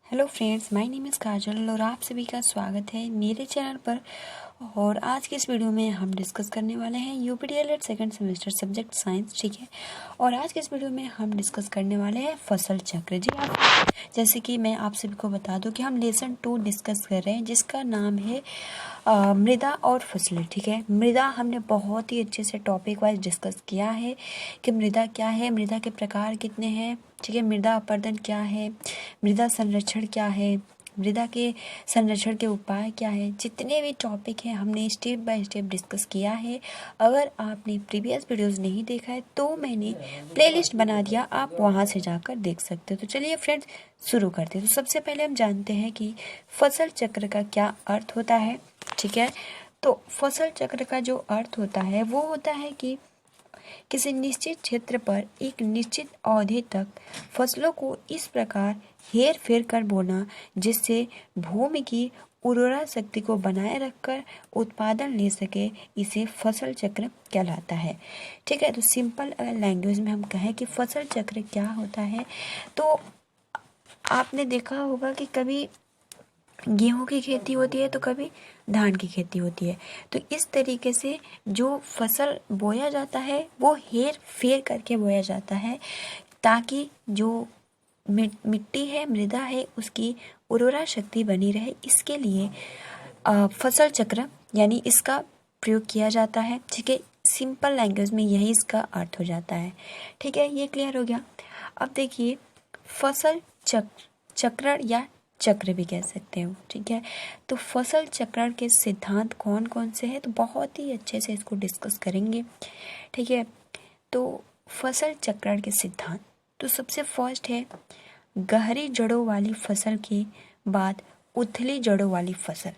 Hello friends, my name is Kajal और आप सभी का स्वागत है मेरे चैनल पर। और आज के इस वीडियो में हम डिस्कस करने वाले हैं यूपीडीएलएड सेकंड सेमेस्टर सब्जेक्ट साइंस, ठीक है। और आज के इस वीडियो में हम डिस्कस करने वाले हैं फसल चक्र। जी आप जैसे कि मैं आप सभी को बता दूं कि हम लेसन 2 डिस्कस कर रहे हैं जिसका नाम है मृदा और फसलें, ठीक है। मृदा हमने बहुत ही अच्छे से टॉपिक वाइज डिस्कस किया है कि मृदा क्या है, मृदा के प्रकार कितने हैं, ठीक है। मृदा अपर्दन क्या है, मृदा संरक्षण क्या है, मृदा के संरक्षण के उपाय क्या है। जितने भी टॉपिक हैं हमने स्टेप बाय स्टेप डिस्कस किया है। अगर आपने प्रीवियस वीडियोस नहीं देखा है तो मैंने प्लेलिस्ट बना दिया, आप वहां से जाकर देख सकते हो। तो चलिए फ्रेंड्स शुरू करते हैं। तो सबसे पहले हम जानते हैं कि फसल चक्र का क्या अर्थ होता है, ठीक है। तो फसल चक्र का जो अर्थ होता है वो होता है कि किसी निश्चित क्षेत्र पर एक निश्चित अवधि तक फसलों को इस प्रकार हेर फेर कर बोना जिससे भूमि की उर्वरा शक्ति को बनाए रखकर उत्पादन ले सके, इसे फसल चक्र कहलाता है, ठीक है। तो सिंपल लैंग्वेज में हम कहें कि फसल चक्र क्या होता है, तो आपने देखा होगा कि कभी गेहूं की खेती होती है तो कभी धान की खेती होती है। तो इस तरीके से जो फसल बोया जाता है वो हेर फेर करके बोया जाता है ताकि जो मिट्टी है, मृदा है, उसकी उर्वरा शक्ति बनी रहे। इसके लिए फसल चक्र यानी इसका प्रयोग किया जाता है, ठीक है। सिंपल लैंग्वेज में यही इसका अर्थ हो जाता है, ठीक है। ये क्लियर हो गया। अब देखिए फसल चक्रण या चक्र भी कह सकते हो, ठीक है। तो फसल चक्रण के सिद्धांत कौन कौन से हैं, तो बहुत ही अच्छे से इसको डिस्कस करेंगे, ठीक है। तो फसल चक्रण के सिद्धांत, तो सबसे फर्स्ट है गहरी जड़ों वाली फसल के बाद उथली जड़ों वाली फसल,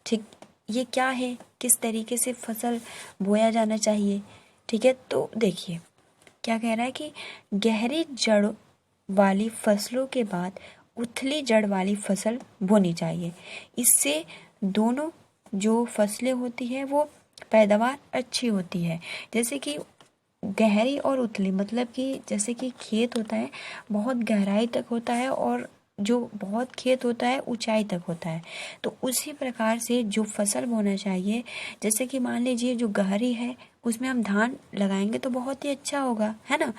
ठीक। ये क्या है, किस तरीके से फसल बोया जाना चाहिए, ठीक है। तो देखिए क्या कह रहा है कि गहरी जड़ वाली फसलों के बाद उथली जड़ वाली फसल बोनी चाहिए। इससे दोनों जो फसलें होती है वो पैदावार अच्छी होती है। जैसे कि गहरी और उथली मतलब कि जैसे कि खेत होता है बहुत गहराई तक होता है और जो बहुत खेत होता है ऊंचाई तक होता है। तो उसी प्रकार से जो फसल बोना चाहिए, जैसे कि मान लीजिए जो गहरी है उसमें हम धान लगाएंगे तो बहुत ही अच्छा होगा, है ना।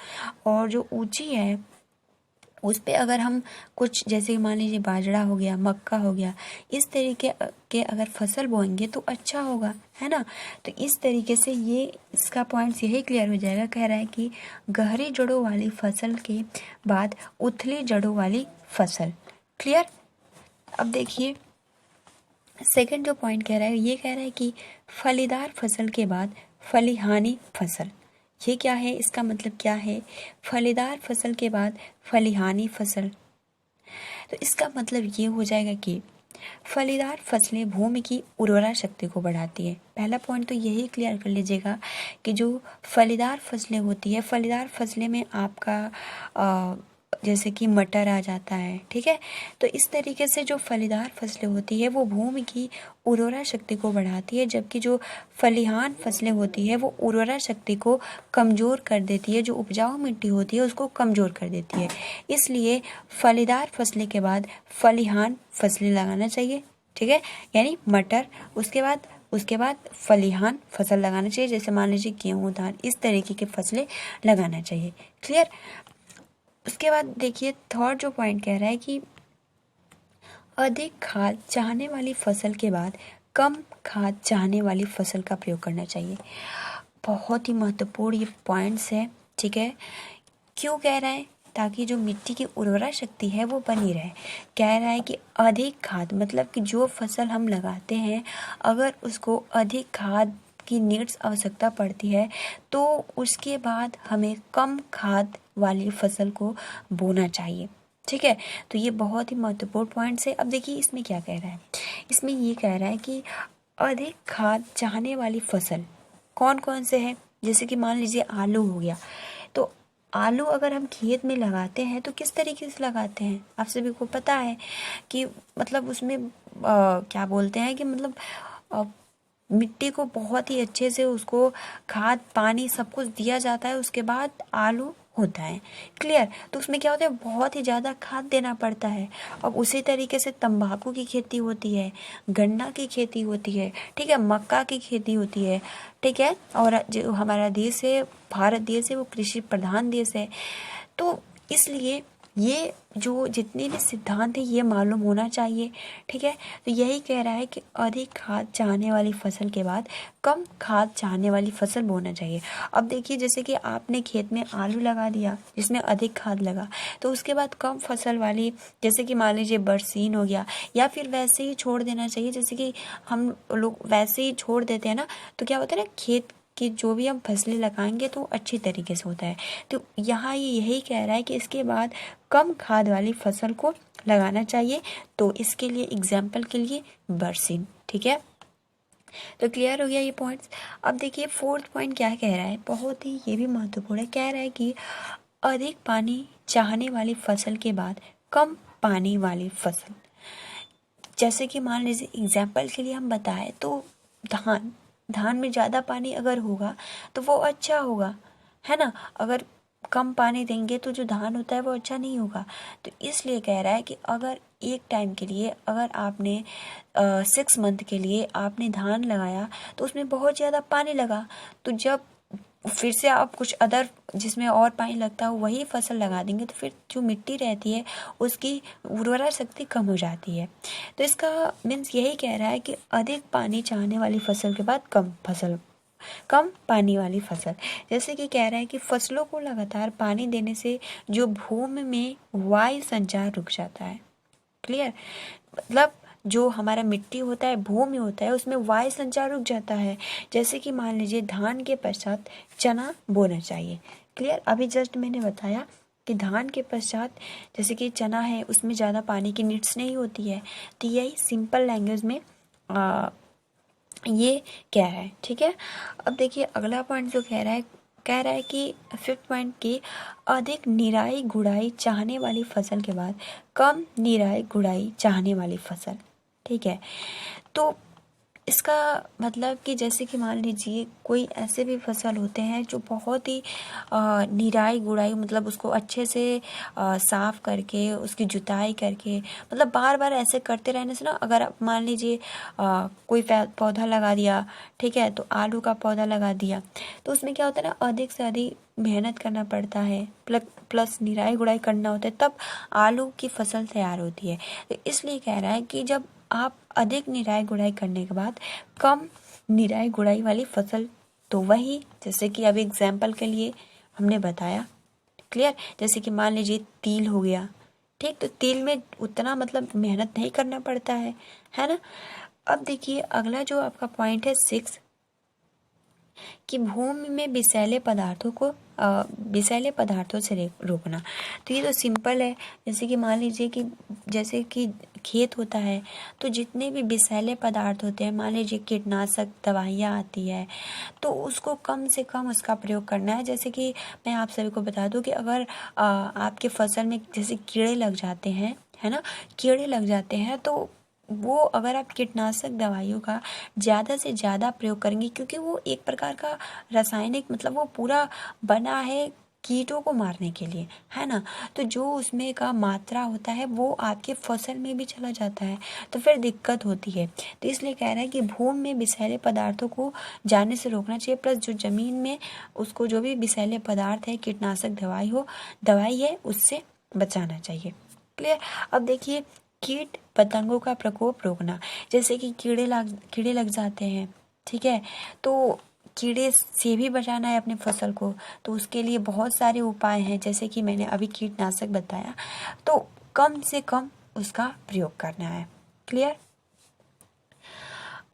और जो ऊंची है उस पे अगर हम कुछ जैसे मान लीजिए बाजरा हो गया, मक्का हो गया, इस तरीके के अगर फसल बोएंगे तो अच्छा होगा, है ना। तो इस तरीके से ये इसका पॉइंट्स यही क्लियर हो जाएगा। कह रहा है कि गहरी जड़ों वाली फसल के बाद उथली जड़ों वाली फसल, क्लियर। अब देखिए सेकंड जो पॉइंट कह रहा है ये कह रहा है कि फलीदार फसल के बाद फलीहानी फसल। ये क्या है, इसका मतलब क्या है, फलीदार फसल के बाद फलीहानी फसल। तो इसका मतलब ये हो जाएगा कि फलीदार फसलें भूमि की उर्वरा शक्ति को बढ़ाती है। पहला पॉइंट तो यही क्लियर कर लीजिएगा कि जो फलीदार फसलें होती है, फलीदार फसलें में आपका जैसे कि मटर आ जाता है, ठीक है। तो इस तरीके से जो फलीदार फसलें होती है वो भूमि की उर्वरा शक्ति को बढ़ाती है, जबकि जो फलीहान फसलें होती है वो उर्वरा शक्ति को कमज़ोर कर देती है, जो उपजाऊ मिट्टी होती है उसको कमज़ोर कर देती है। इसलिए फलीदार फसलें के बाद फलीहान फसलें लगाना चाहिए, ठीक है। यानी मटर, उसके बाद फलीहान फसल लगाना चाहिए, जैसे मान लीजिए गेहूँ, धान, इस तरीके की फसलें लगाना चाहिए, क्लियर। उसके बाद देखिए थर्ड जो पॉइंट कह रहा है कि अधिक खाद चाहने वाली फसल के बाद कम खाद चाहने वाली फसल का प्रयोग करना चाहिए। बहुत ही महत्वपूर्ण ये पॉइंट्स है, ठीक है। क्यों कह रहा है, ताकि जो मिट्टी की उर्वरा शक्ति है वो बनी रहे। कह रहा है कि अधिक खाद मतलब कि जो फसल हम लगाते हैं अगर उसको अधिक खाद की नीड्स आवश्यकता पड़ती है तो उसके बाद हमें कम खाद वाली फसल को बोना चाहिए, ठीक है। तो ये बहुत ही महत्वपूर्ण पॉइंट्स है। अब देखिए इसमें क्या कह रहा है, इसमें ये कह रहा है कि अधिक खाद चाहने वाली फसल कौन कौन से है, जैसे कि मान लीजिए आलू हो गया। तो आलू अगर हम खेत में लगाते हैं तो किस तरीके से लगाते हैं, आप सभी को पता है कि मतलब उसमें क्या बोलते हैं कि मतलब मिट्टी को बहुत ही अच्छे से उसको खाद पानी सब कुछ दिया जाता है, उसके बाद आलू होता है। क्लियर? तो उसमें क्या होता है, बहुत ही ज़्यादा खाद देना पड़ता है। अब उसी तरीके से तंबाकू की खेती होती है, गन्ना की खेती होती है, ठीक है, मक्का की खेती होती है, ठीक है। और जो हमारा देश है, भारत देश है, वो कृषि प्रधान देश है। तो इसलिए ये जो जितने भी सिद्धांत है ये मालूम होना चाहिए, ठीक है। तो यही कह रहा है कि अधिक खाद चाहने वाली फसल के बाद कम खाद चाहने वाली फसल बोना चाहिए। अब देखिए, जैसे कि आपने खेत में आलू लगा दिया जिसमें अधिक खाद लगा, तो उसके बाद कम फसल वाली, जैसे कि मान लीजिए बरसीन हो गया, या फिर वैसे ही छोड़ देना चाहिए। जैसे कि हम लोग वैसे ही छोड़ देते हैं ना, तो क्या होता है ना, खेत कि जो भी हम फसलें लगाएंगे तो अच्छी तरीके से होता है। तो यहाँ ये यही कह रहा है कि इसके बाद कम खाद वाली फसल को लगाना चाहिए। तो इसके लिए एग्जाम्पल के लिए बरसीन, ठीक है। तो क्लियर हो गया ये पॉइंट्स। अब देखिए फोर्थ पॉइंट क्या कह रहा है, बहुत ही ये भी महत्वपूर्ण है। कह रहा है कि अधिक पानी चाहने वाली फसल के बाद कम पानी वाली फसल। जैसे कि मान लीजिए एग्जाम्पल के लिए हम बताएं तो धान में ज़्यादा पानी अगर होगा तो वो अच्छा होगा, है ना। अगर कम पानी देंगे तो जो धान होता है वो अच्छा नहीं होगा। तो इसलिए कह रहा है कि अगर एक टाइम के लिए, अगर आपने 6 मंथ के लिए आपने धान लगाया तो उसमें बहुत ज़्यादा पानी लगा, तो जब फिर से आप कुछ अदर जिसमें और पानी लगता हो वही फसल लगा देंगे तो फिर जो मिट्टी रहती है उसकी उर्वरा शक्ति कम हो जाती है। तो इसका मीन्स यही कह रहा है कि अधिक पानी चाहने वाली फसल के बाद कम पानी वाली फसल। जैसे कि कह रहा है कि फसलों को लगातार पानी देने से जो भूमि में वायु संचार रुक जाता है। क्लियर? मतलब जो हमारा मिट्टी होता है, भूमि होता है, उसमें वायु संचार रुक जाता है। जैसे कि मान लीजिए धान के पश्चात चना बोना चाहिए। क्लियर? अभी जस्ट मैंने बताया कि धान के पश्चात जैसे कि चना है उसमें ज़्यादा पानी की नीड्स नहीं होती है। तो यही सिंपल लैंग्वेज में ये क्या है, ठीक है। अब देखिए अगला पॉइंट जो कह रहा है कि फिफ्थ पॉइंट की अधिक निराई गुड़ाई चाहने वाली फसल के बाद कम निराई गुड़ाई चाहने वाली फसल, ठीक है। तो इसका मतलब कि जैसे कि मान लीजिए कोई ऐसे भी फसल होते हैं जो बहुत ही निराई गुड़ाई, मतलब उसको अच्छे से साफ करके उसकी जुताई करके, मतलब बार बार ऐसे करते रहने से ना, अगर आप मान लीजिए कोई पौधा लगा दिया, ठीक है, तो आलू का पौधा लगा दिया, तो उसमें क्या होता है ना, अधिक से अधिक मेहनत करना पड़ता है, प्लस निराई गुड़ाई करना होता है, तब आलू की फसल तैयार होती है। तो इसलिए कह रहा है कि जब आप अधिक निराई गुड़ाई करने के बाद कम निराई गुड़ाई वाली फसल, तो वही जैसे कि अभी एग्जाम्पल के लिए हमने बताया। क्लियर? जैसे कि मान लीजिए तिल हो गया, ठीक, तो तिल में उतना मतलब मेहनत नहीं करना पड़ता है ना। अब देखिए अगला जो आपका पॉइंट है 6 कि भूमि में विषैले पदार्थों से रोकना। तो ये तो सिंपल है। जैसे कि मान लीजिए कि जैसे कि खेत होता है तो जितने भी विषैले पदार्थ होते हैं, मान लीजिए कीटनाशक दवाइयाँ आती है, तो उसको कम से कम उसका प्रयोग करना है। जैसे कि मैं आप सभी को बता दूं कि अगर आपके फसल में जैसे कीड़े लग जाते हैं, है ना, कीड़े लग जाते हैं, तो वो अगर आप कीटनाशक दवाइयों का ज़्यादा से ज़्यादा प्रयोग करेंगे, क्योंकि वो एक प्रकार का रासायनिक, मतलब वो पूरा बना है कीटों को मारने के लिए, है ना, तो जो उसमें का मात्रा होता है वो आपके फसल में भी चला जाता है, तो फिर दिक्कत होती है। तो इसलिए कह रहा है कि भूमि में विषैले पदार्थों को जाने से रोकना चाहिए, प्लस जो ज़मीन में उसको जो भी विषैले पदार्थ है, कीटनाशक दवाई है, उससे बचाना चाहिए। क्लियर? अब देखिए कीट पतंगों का प्रकोप रोकना। जैसे कि कीड़े लग जाते हैं, ठीक है, तो कीड़े से भी बचाना है अपने फसल को, तो उसके लिए बहुत सारे उपाय हैं। जैसे कि मैंने अभी कीटनाशक बताया, तो कम से कम उसका प्रयोग करना है। क्लियर?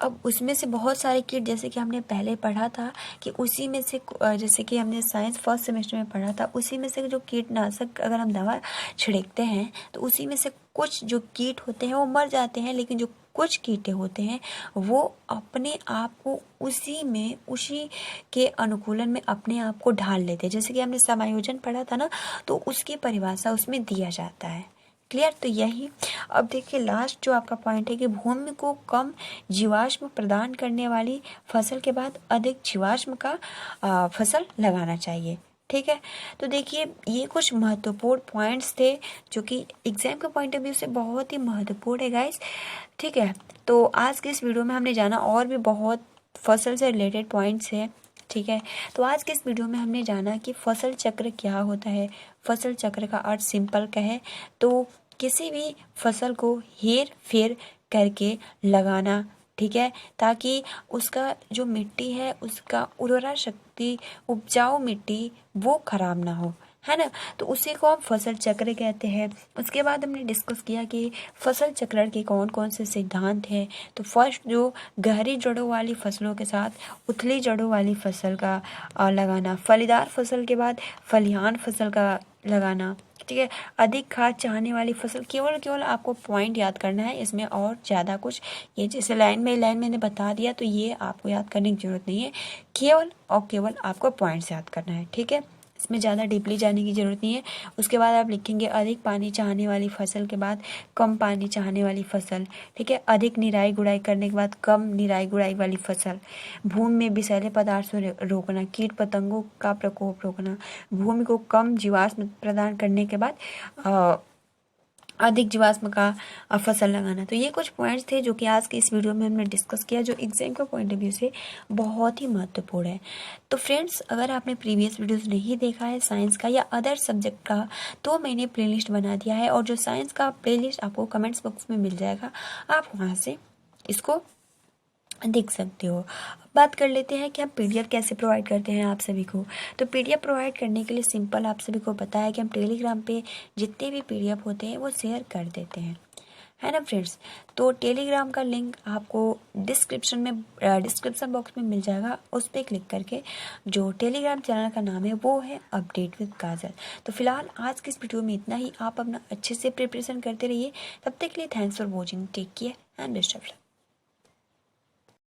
अब उसमें से बहुत सारे कीट, जैसे कि हमने पहले पढ़ा था कि उसी में से जैसे कि हमने साइंस फर्स्ट सेमेस्टर में पढ़ा था, उसी में से जो कीटनाशक अगर हम दवा छिड़कते हैं तो उसी में से कुछ जो कीट होते हैं वो मर जाते हैं, लेकिन जो कुछ कीटे होते हैं वो अपने आप को उसी के अनुकूलन में अपने आप को ढाल लेते हैं। जैसे कि हमने समायोजन पढ़ा था ना, तो उसकी परिभाषा उसमें दिया जाता है। क्लियर? तो यही। अब देखिए लास्ट जो आपका पॉइंट है कि भूमि को कम जीवाश्म प्रदान करने वाली फसल के बाद अधिक जीवाश्म का फसल लगाना चाहिए। ठीक है। तो देखिए ये कुछ महत्वपूर्ण पॉइंट्स थे जो कि एग्जाम के पॉइंट ऑफ व्यू से बहुत ही महत्वपूर्ण है गाइस, ठीक है। तो आज के इस वीडियो में हमने जाना और भी बहुत फसल से रिलेटेड पॉइंट्स है, ठीक है। तो आज के इस वीडियो में हमने जाना कि फसल चक्र क्या होता है। फसल चक्र का अर्थ सिंपल का है तो किसी भी फसल को हेर फेर करके लगाना, ठीक है, ताकि उसका जो मिट्टी है उसका उर्वरा शक्ति, उपजाऊ मिट्टी वो खराब ना हो, है ना। तो उसी को हम फसल चक्र कहते हैं। उसके बाद हमने डिस्कस किया कि फसल चक्रण के कौन कौन से सिद्धांत हैं। तो फर्स्ट जो गहरी जड़ों वाली फसलों के साथ उथली जड़ों वाली फसल का लगाना, फलीदार फसल के बाद फलिहान फसल का लगाना, ठीक है। अधिक खाद चाहने वाली फसल, केवल आपको पॉइंट याद करना है, इसमें और ज़्यादा कुछ ये जैसे लाइन मैंने बता दिया तो ये आपको याद करने की जरूरत नहीं है, केवल आपको पॉइंट्स याद करना है, ठीक है। इसमें ज़्यादा डीपली जाने की जरूरत नहीं है। उसके बाद आप लिखेंगे अधिक पानी चाहने वाली फसल के बाद कम पानी चाहने वाली फसल, ठीक है। अधिक निराई गुड़ाई करने के बाद कम निराई गुड़ाई वाली फसल, भूमि में विषैले पदार्थों से रोकना, कीट पतंगों का प्रकोप रोकना, भूमि को कम जीवाश्म प्रदान करने के बाद अधिक जीवाश्म का फसल लगाना। तो ये कुछ पॉइंट्स थे जो कि आज के इस वीडियो में हमने डिस्कस किया, जो एग्जाम का पॉइंट ऑफ व्यू से बहुत ही महत्वपूर्ण है। तो फ्रेंड्स, अगर आपने प्रीवियस वीडियोस नहीं देखा है साइंस का या अदर सब्जेक्ट का, तो मैंने प्लेलिस्ट बना दिया है और जो साइंस का प्लेलिस्ट आपको कमेंट्स बॉक्स में मिल जाएगा, आप वहाँ से इसको देख सकते हो। बात कर लेते हैं कि हम पीडीएफ कैसे प्रोवाइड करते हैं आप सभी को। तो पीडीएफ प्रोवाइड करने के लिए सिंपल आप सभी को पता है कि हम टेलीग्राम पे जितने भी पीडीएफ होते हैं वो शेयर कर देते हैं, है ना फ्रेंड्स। तो टेलीग्राम का लिंक आपको डिस्क्रिप्शन बॉक्स में मिल जाएगा, उस पर क्लिक करके जो टेलीग्राम चैनल का नाम है वो है अपडेट विद काजल। तो फिलहाल आज की इस वीडियो में इतना ही। आप अपना अच्छे से प्रिपरेशन करते रहिए। तब तक के लिए thanks for watching, take care and best of luck.